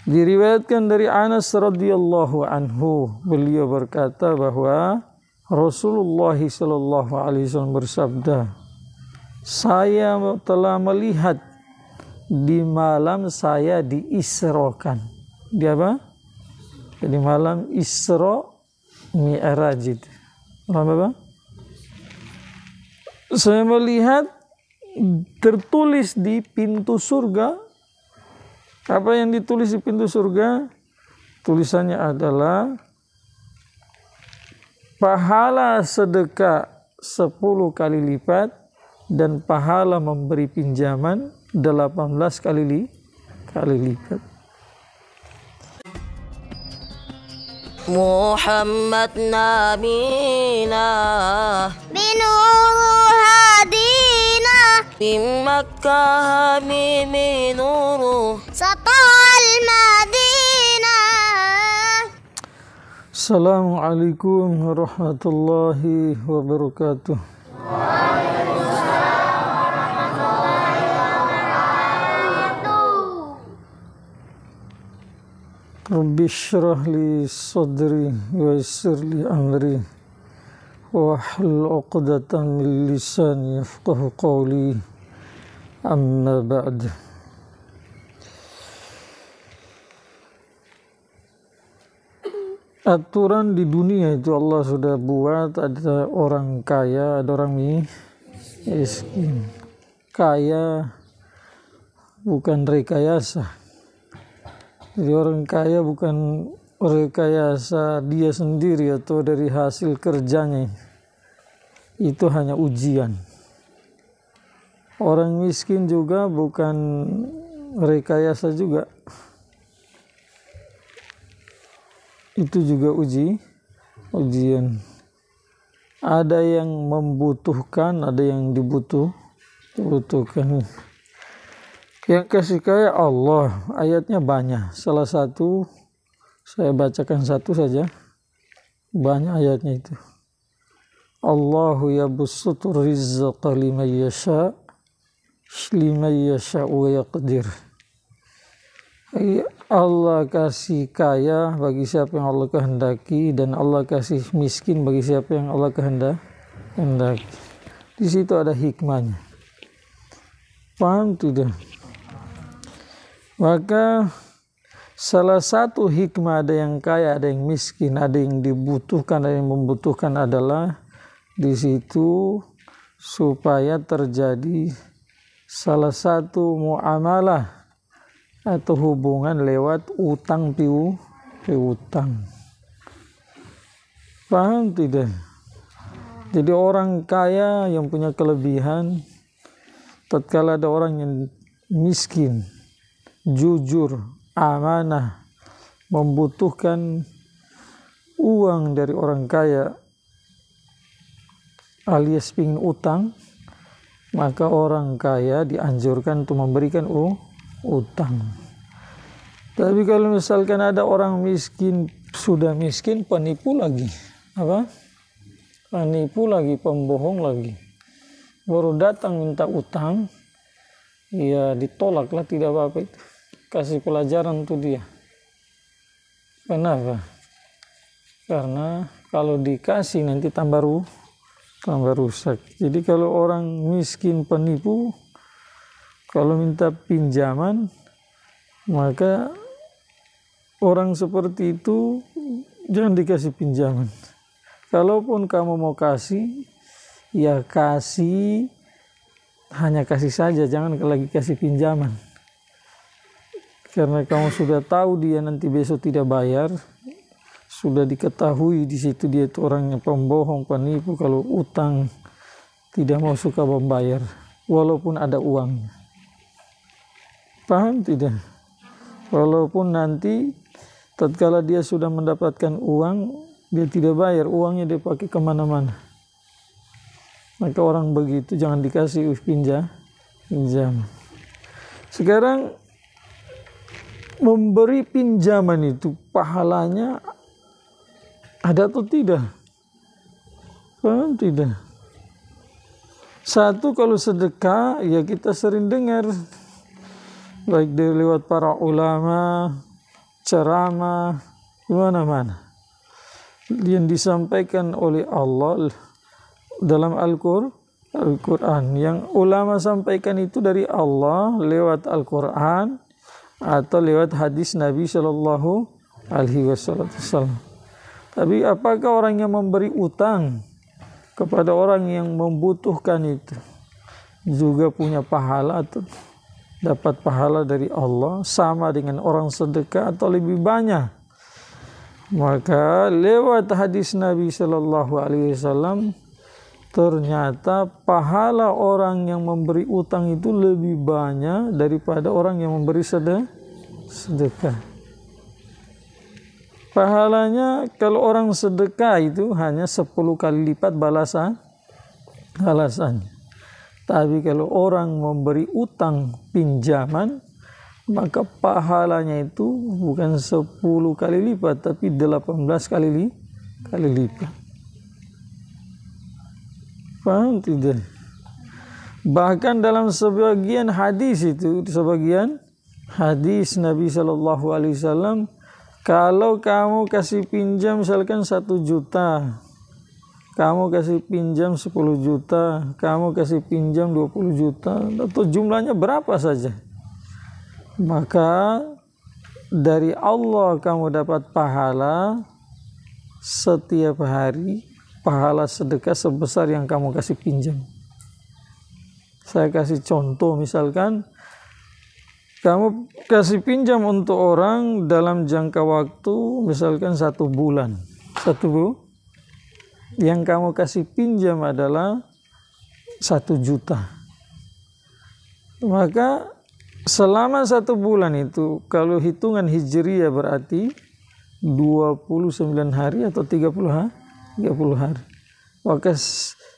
Diriwayatkan dari Anas radhiyallahu anhu, beliau berkata bahwa Rasulullah sallallahu alaihi wasallam bersabda, saya telah melihat di malam saya diisrokan. Di apa? Di malam Isra Mi'raj itu. Malam apa? Saya melihat tertulis di pintu surga. Apa yang ditulis di pintu surga? Tulisannya adalah pahala sedekah 10 kali lipat dan pahala memberi pinjaman 18 kali lipat. Muhammad nabina binuru hadina min Makkah min nuru satal Madinah. Assalamualaikum warahmatullahi wabarakatuh. Rabbi shrah li sadri wa yassir li amri wahlul 'uqdatam min lisani yafqahu qawli, amma ba'd. Aturan di dunia itu Allah sudah buat, ada orang kaya, ada orang miskin. Kaya bukan rekayasa. Jadi orang kaya bukan rekayasa dia sendiri atau dari hasil kerjanya. Itu hanya ujian. Orang miskin juga bukan rekayasa juga. Itu juga ujian. Ada yang membutuhkan, ada yang dibutuhkan. Yang kasih kaya Allah, ayatnya banyak. Salah satu, saya bacakan satu saja. Banyak ayatnya itu. Allahu yabsutu rizqa liman yasha wa yaqdir. Allah kasih kaya bagi siapa yang Allah kehendaki, dan Allah kasih miskin bagi siapa yang Allah kehendaki. Di situ ada hikmahnya. Paham tidak? Maka salah satu hikmah ada yang kaya, ada yang miskin, ada yang dibutuhkan, ada yang membutuhkan adalah di situ supaya terjadi salah satu muamalah atau hubungan lewat utang piutang. Paham tidak? Jadi orang kaya yang punya kelebihan, tatkala ada orang yang miskin, jujur, amanah, membutuhkan uang dari orang kaya alias pingin utang, maka orang kaya dianjurkan untuk memberikan utang. Tapi kalau misalkan ada orang miskin, sudah miskin, penipu lagi. Apa? Penipu lagi, pembohong lagi. Baru datang minta utang, ya ditolaklah, tidak apa-apa itu. Kasih pelajaran tuh dia. Kenapa? Karena kalau dikasih nanti tambah rusak. Jadi kalau orang miskin penipu, kalau minta pinjaman, maka orang seperti itu jangan dikasih pinjaman. Kalaupun kamu mau kasih, ya kasih, hanya kasih saja, jangan lagi kasih pinjaman. Karena kamu sudah tahu dia nanti besok tidak bayar, sudah diketahui di situ dia itu orangnya pembohong, penipu. Kalau utang tidak mau suka membayar, walaupun ada uang. Paham tidak? Walaupun nanti tatkala dia sudah mendapatkan uang, dia tidak bayar, uangnya dia pakai kemana-mana. Maka orang begitu jangan dikasih pinjam. Sekarang memberi pinjaman itu pahalanya ada atau tidak? Paham tidak? Satu, kalau sedekah ya kita sering dengar baik dari lewat para ulama ceramah di mana-mana yang disampaikan oleh Allah dalam Al-Quran. Yang ulama sampaikan itu dari Allah lewat Al-Quran atau lewat hadis Nabi Shallallahu Alaihi Wasallam. Tapi apakah orang yang memberi utang kepada orang yang membutuhkan itu juga punya pahala atau dapat pahala dari Allah sama dengan orang sedekah atau lebih banyak? Maka lewat hadis Nabi Shallallahu Alaihi Wasallam ternyata pahala orang yang memberi utang itu lebih banyak daripada orang yang memberi sedekah. Pahalanya kalau orang sedekah itu hanya 10 kali lipat balasannya. Tapi kalau orang memberi utang pinjaman, maka pahalanya itu bukan 10 kali lipat tapi 18 kali lipat. Paham tidak? Bahkan dalam sebagian hadis Nabi Shallallahu Alaihi Wasallam, kalau kamu kasih pinjam misalkan 1 juta, kamu kasih pinjam 10 juta, kamu kasih pinjam 20 juta, atau jumlahnya berapa saja, maka dari Allah kamu dapat pahala setiap hari, pahala sedekah sebesar yang kamu kasih pinjam. Saya kasih contoh, misalkan kamu kasih pinjam untuk orang dalam jangka waktu misalkan 1 bulan. Yang kamu kasih pinjam adalah 1 juta. Maka selama 1 bulan itu, kalau hitungan hijriyah berarti 29 hari atau 30 hari. Maka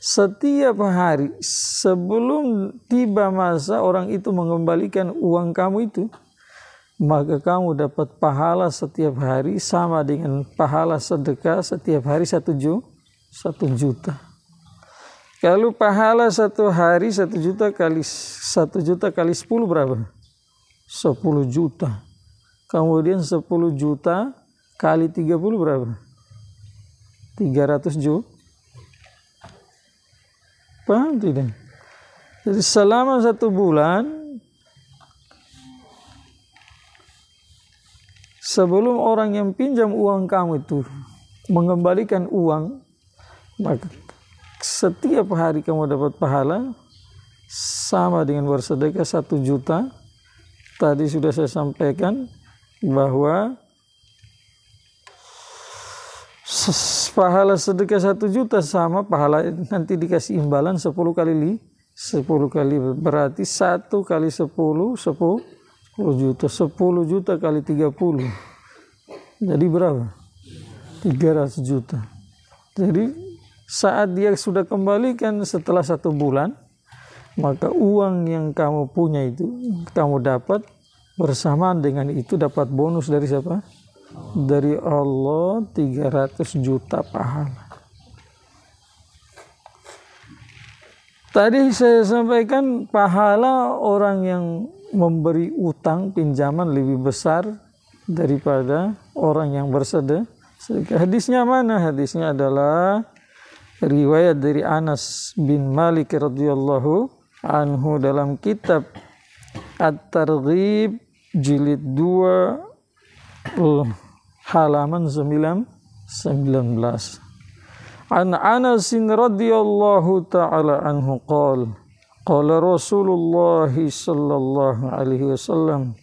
setiap hari sebelum tiba masa orang itu mengembalikan uang kamu itu, maka kamu dapat pahala setiap hari sama dengan pahala sedekah setiap hari 1 juta. Kalau pahala 1 hari 1 juta kali 10 berapa? 10 juta. Kemudian 10 juta kali 30 berapa? 300 juta. Paham tidak? Jadi selama 1 bulan sebelum orang yang pinjam uang kamu itu mengembalikan uang, maka setiap hari kamu dapat pahala sama dengan bersedekah 1 juta. Tadi sudah saya sampaikan bahwa pahala sedekah 1 juta sama pahala nanti dikasih imbalan 10 kali berarti 1 kali 10 juta, 10 juta kali 30 jadi berapa? 300 juta. Jadi saat dia sudah kembalikan setelah 1 bulan, maka uang yang kamu punya itu kamu dapat bersamaan dengan itu dapat bonus dari siapa? Dari Allah 300 juta pahala. Tadi saya sampaikan pahala orang yang memberi utang pinjaman lebih besar daripada orang yang bersedekah. Hadisnya mana? Hadisnya adalah riwayat dari Anas bin Malik radhiyallahu anhu dalam kitab At-Targhib jilid 2 halaman 19. An Anas radhiyallahu ta'ala anhu qala Rasulullah sallallahu alaihi wasallam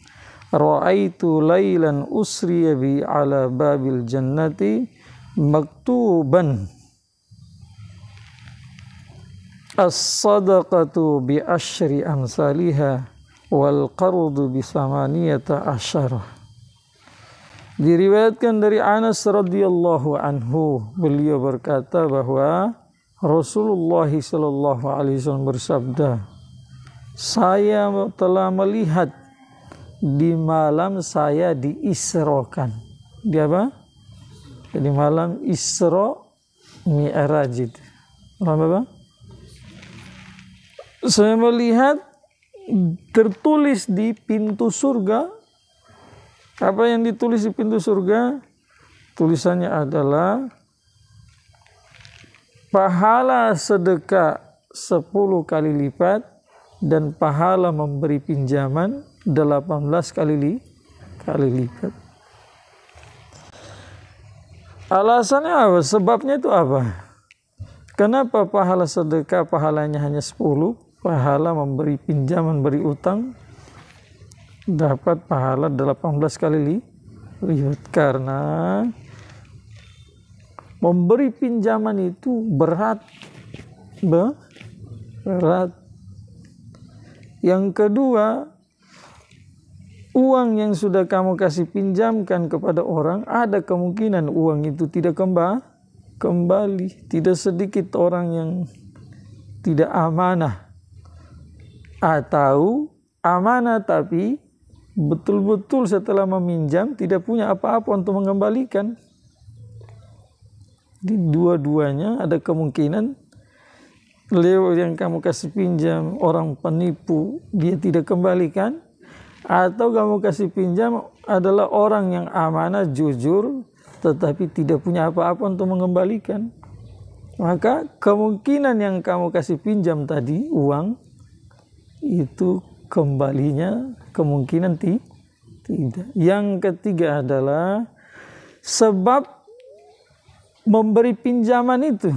ra'aitu lailan usriya bi ala babil jannati maktuban as-sadaqatu bi asyri amsalihah wal qardu bi samaniyata asyara. Diriwayatkan dari Anas radhiyallahu anhu, beliau berkata bahwa Rasulullah sallallahu alaihi wasallam bersabda, saya telah melihat di malam saya diisrokan. Di apa? Di malam Isra Mi'raj itu. Malam apa? Saya melihat tertulis di pintu surga Apa yang ditulis di pintu surga? Tulisannya adalah pahala sedekah 10 kali lipat dan pahala memberi pinjaman 18 kali lipat. Alasannya apa? Sebabnya itu apa? Kenapa pahala sedekah pahalanya hanya 10, pahala memberi pinjaman, beri utang dapat pahala 18 kali lipat? Karena memberi pinjaman itu berat. Yang kedua, uang yang sudah kamu kasih pinjamkan kepada orang, ada kemungkinan uang itu tidak kembali. Tidak sedikit orang yang tidak amanah atau amanah tapi betul-betul setelah meminjam tidak punya apa-apa untuk mengembalikan. Di dua-duanya ada kemungkinan lewat yang kamu kasih pinjam orang penipu, dia tidak kembalikan, atau kamu kasih pinjam adalah orang yang amanah, jujur, tetapi tidak punya apa-apa untuk mengembalikan. Maka kemungkinan yang kamu kasih pinjam tadi, uang, itu kembalinya kemungkinan tidak. Yang ketiga adalah sebab memberi pinjaman itu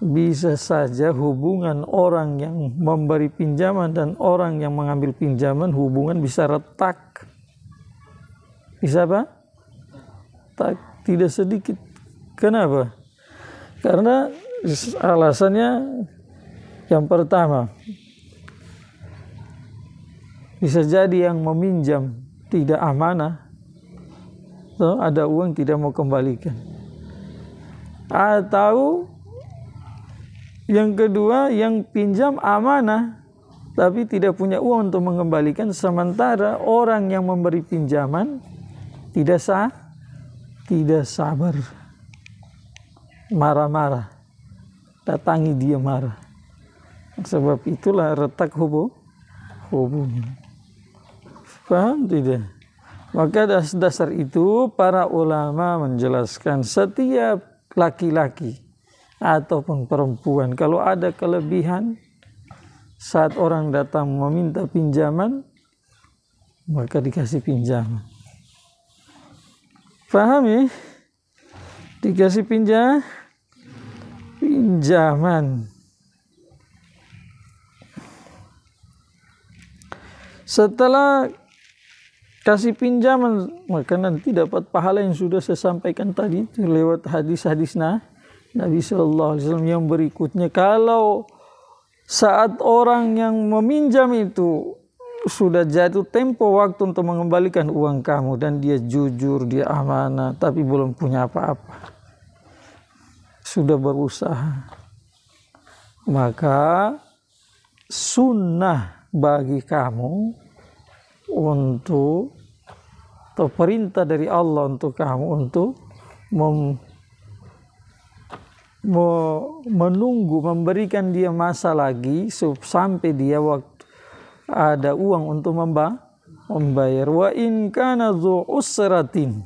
bisa saja hubungan orang yang memberi pinjaman dan orang yang mengambil pinjaman, hubungan bisa retak. Bisa apa? Tak, tidak sedikit. Kenapa? Karena alasannya yang pertama, bisa jadi yang meminjam tidak amanah, so, ada uang tidak mau kembalikan. Atau yang kedua, yang pinjam amanah tapi tidak punya uang untuk mengembalikan, sementara orang yang memberi pinjaman tidak sabar, marah-marah, datangi dia marah. Sebab itulah retak hubungan. Paham tidak? Maka dasar itu para ulama menjelaskan setiap laki-laki ataupun perempuan kalau ada kelebihan saat orang datang meminta pinjaman, maka dikasih pinjaman. Paham ya? Dikasih pinjaman. Setelah kasih pinjaman, maka nanti dapat pahala yang sudah saya sampaikan tadi itu lewat hadis-hadis Nabi Sallallahu Alaihi Wasallam yang berikutnya. Kalau saat orang yang meminjam itu sudah jatuh tempo waktu untuk mengembalikan uang kamu dan dia jujur, dia amanah, tapi belum punya apa-apa, sudah berusaha, maka sunnah bagi kamu untuk, atau perintah dari Allah untuk kamu untuk menunggu, memberikan dia masa lagi sampai dia waktu ada uang untuk membayar. Wa in kana dzu usratin,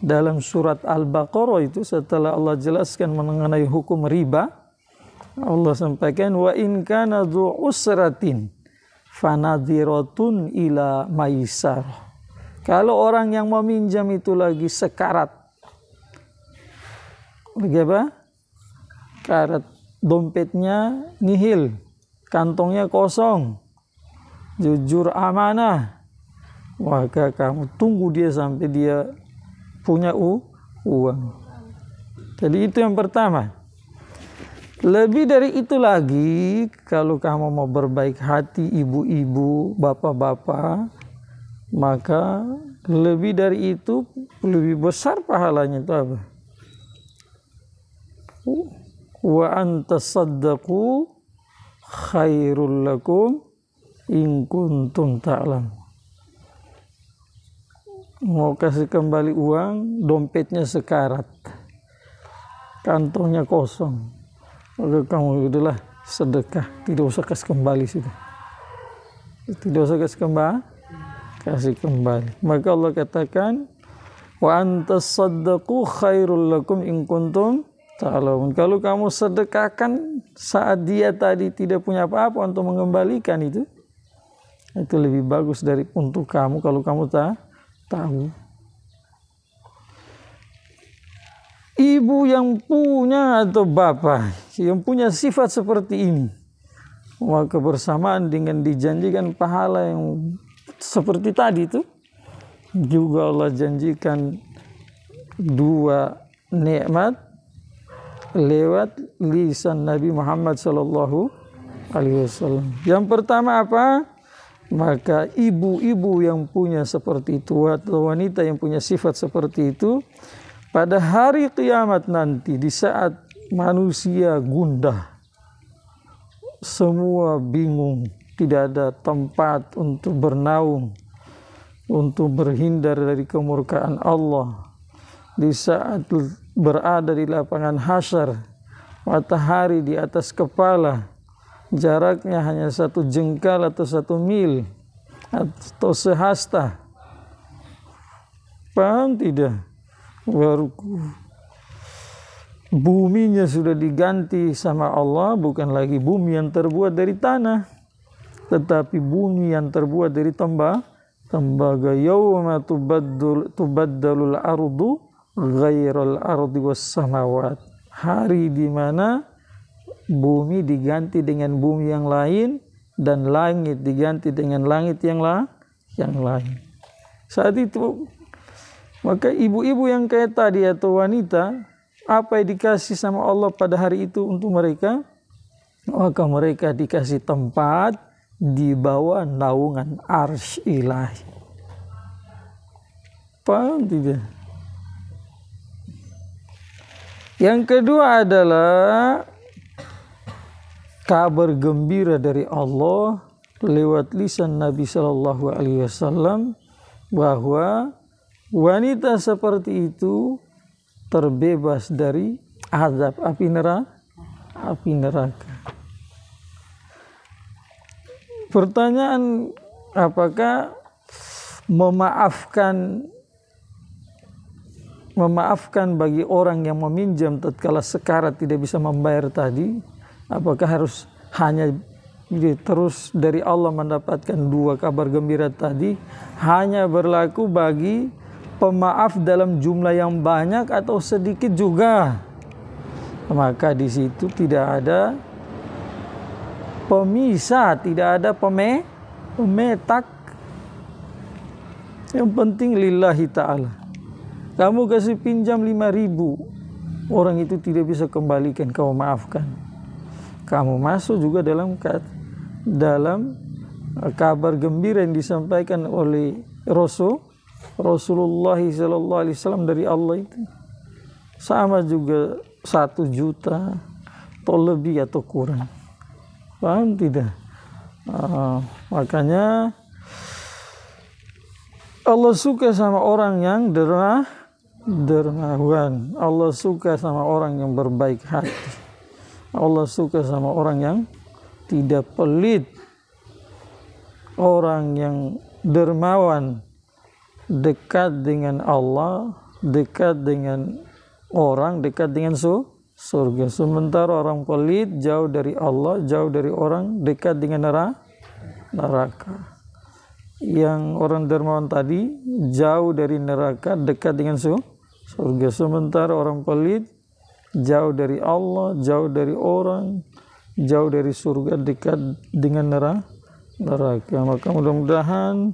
dalam surat Al-Baqarah itu setelah Allah jelaskan mengenai hukum riba, Allah sampaikan wa in kana dzu usratin fanadhiratun ila maisar. Kalau orang yang meminjam itu lagi sekarat, lagi apa? Karat, dompetnya nihil, kantongnya kosong, jujur amanah, maka kamu tunggu dia sampai dia punya uang. Jadi itu yang pertama. Lebih dari itu lagi, kalau kamu mau berbaik hati, ibu-ibu, bapak-bapak, maka lebih dari itu, lebih besar pahalanya itu apa? Wa antasaddaqu khairul lakum in kuntum ta'lam. Mau kasih kembali uang, dompetnya sekarat, kantongnya kosong, maka kamu udahlah sedekah, tidak usah kasih kembali sudah. Tidak usah kasih kasih kembali. Maka Allah katakan, wa antasaddaqu khairul lakum in kuntum ta'lamun. Kalau kamu sedekahkan saat dia tadi tidak punya apa-apa untuk mengembalikan itu lebih bagus dari untuk kamu kalau kamu tahu. Ibu yang punya atau bapak yang punya sifat seperti ini, maka bersamaan dengan dijanjikan pahala yang seperti tadi itu, juga Allah janjikan 2 nikmat lewat lisan Nabi Muhammad sallallahu alaihi wasallam. Yang pertama apa? Maka ibu-ibu yang punya seperti itu atau wanita yang punya sifat seperti itu, pada hari kiamat nanti di saat manusia gundah, semua bingung, tidak ada tempat untuk bernaung, untuk berhindar dari kemurkaan Allah. Di saat berada di lapangan hasyar, matahari di atas kepala, jaraknya hanya 1 jengkal atau 1 mil atau sehasta. Paham tidak? Baru buminya sudah diganti sama Allah, bukan lagi bumi yang terbuat dari tanah, tetapi bumi yang terbuat dari tembaga. Yauma tubaddalul ardu ghairal ardi was samawat. Hari di mana bumi diganti dengan bumi yang lain dan langit diganti dengan langit yang lain. Saat itu maka ibu-ibu yang kayak tadi atau wanita, apa yang dikasih sama Allah pada hari itu untuk mereka? Maka mereka dikasih tempat di bawah naungan arsy ilahi. Paham tidak? Yang kedua adalah kabar gembira dari Allah lewat lisan Nabi Shallallahu Alaihi Wasallam bahwa wanita seperti itu terbebas dari azab api neraka. Pertanyaan, apakah memaafkan bagi orang yang meminjam tatkala sekarat tidak bisa membayar tadi, apakah harus hanya terus dari Allah mendapatkan 2 kabar gembira tadi, hanya berlaku bagi pemaaf dalam jumlah yang banyak atau sedikit juga? Maka di situ tidak ada pemisah, tidak ada pemetak. Yang penting lillahi ta'ala. Kamu kasih pinjam 5.000, orang itu tidak bisa kembalikan, kamu maafkan. Kamu masuk juga dalam kabar gembira yang disampaikan oleh Rasulullah SAW dari Allah itu. Sama juga 1 juta atau lebih atau kurang. Paham tidak? Makanya Allah suka sama orang yang dermawan. Allah suka sama orang yang berbaik hati. Allah suka sama orang yang tidak pelit. Orang yang dermawan, dekat dengan Allah, dekat dengan orang, dekat dengan surga. Sementara orang pelit jauh dari Allah, jauh dari orang, dekat dengan neraka. Yang orang dermawan tadi jauh dari neraka, dekat dengan surga. Sementara orang pelit jauh dari Allah, jauh dari orang, jauh dari surga, dekat dengan neraka. Maka mudah-mudahan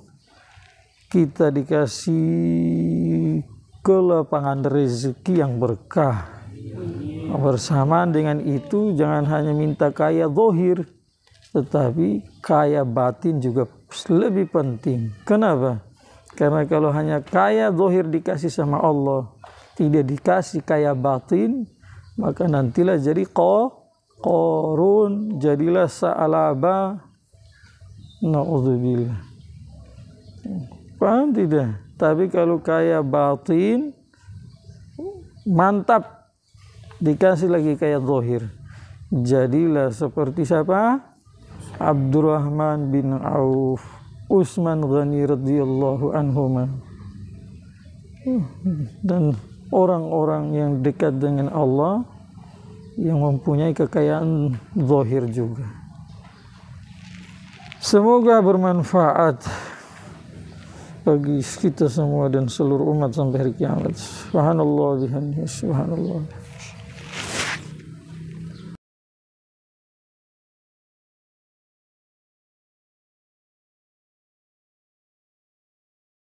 kita dikasih kelapangan rezeki yang berkah. Bersamaan dengan itu jangan hanya minta kaya zahir, tetapi kaya batin juga lebih penting. Kenapa? Karena kalau hanya kaya zahir dikasih sama Allah, tidak dikasih kaya batin, maka nantilah jadi Qarun, jadilah Sa'alaba. Na'udzubillah. Paham tidak? Tapi kalau kaya batin, mantap, dikasih lagi kaya zahir, jadilah seperti siapa? Abdurrahman bin Auf. Utsman Ghani radhiyallahu anhuma. Dan orang-orang yang dekat dengan Allah yang mempunyai kekayaan zahir juga. Semoga bermanfaat bagi kita semua dan seluruh umat sampai hari kiamat. Subhanallah bihamdihi, subhanallah.